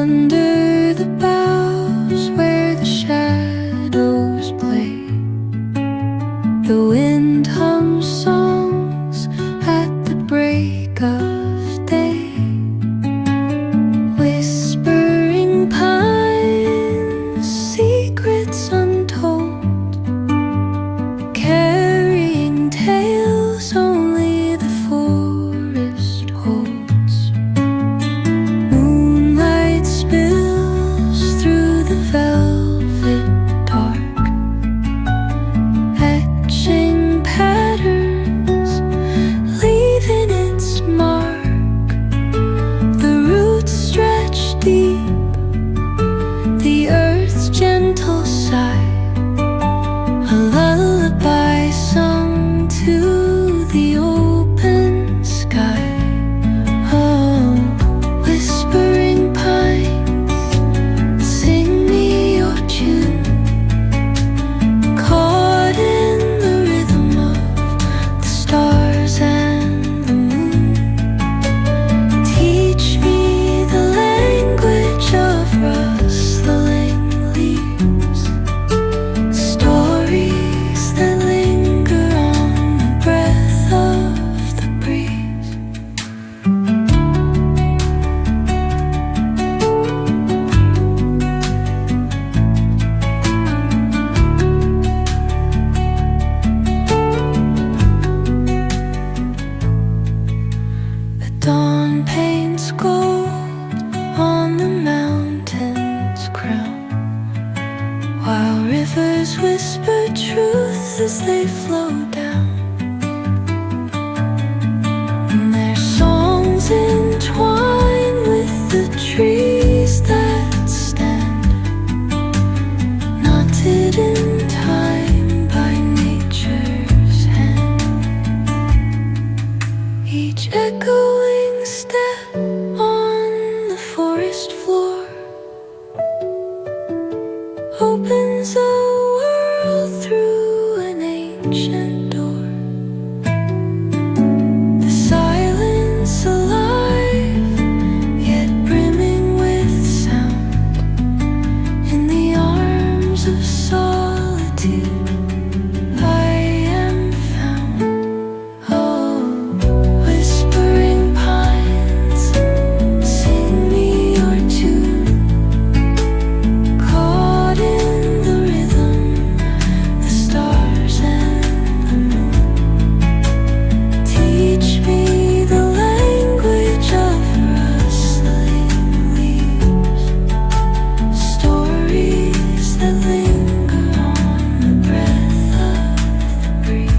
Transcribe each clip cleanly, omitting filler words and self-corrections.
Under the boughs where the shadows play, the wind hums songs at the break of day. Whispering pines, secrets untold, carrying tales only the forest holds. Moonlight spills through the velvet dark, etching patterns, leaving its mark. The roots stretch deep, the earth's gentle sigh, a lullaby sung to the open sky. Oh, whispering pines, sing me your tune, caught in the rhythm of the stars and the moon. Teach me the language of rustling leaves, stories that linger on the breath of the breeze. The dawn paints gold on the mountain's crown, while rivers whisper truth as they flow down. And their songs entwine with the trees that stand, knotted in time by nature's hand. Each echoing step on the forest floor opens a world through an ancient door. The silence alive, yet brimming with sound. In the arms of solitude, I am found. Oh, whispering pines, sing me your tune, caught in the rhythm, the stars and the moon. Teach me the language of rustling leaves, stories that linger on the breath of the breeze.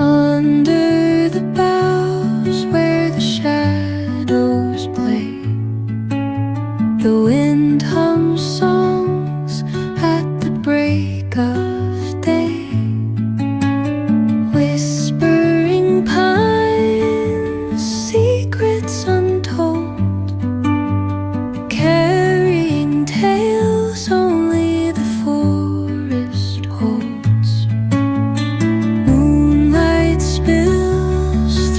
Under the boughs where the shadows play, the wind hums songs at the break of day. Whispering pines, secrets untold, carrying tales only the forest holds. Moonlight spills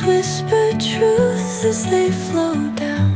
whisper truth as they flow down.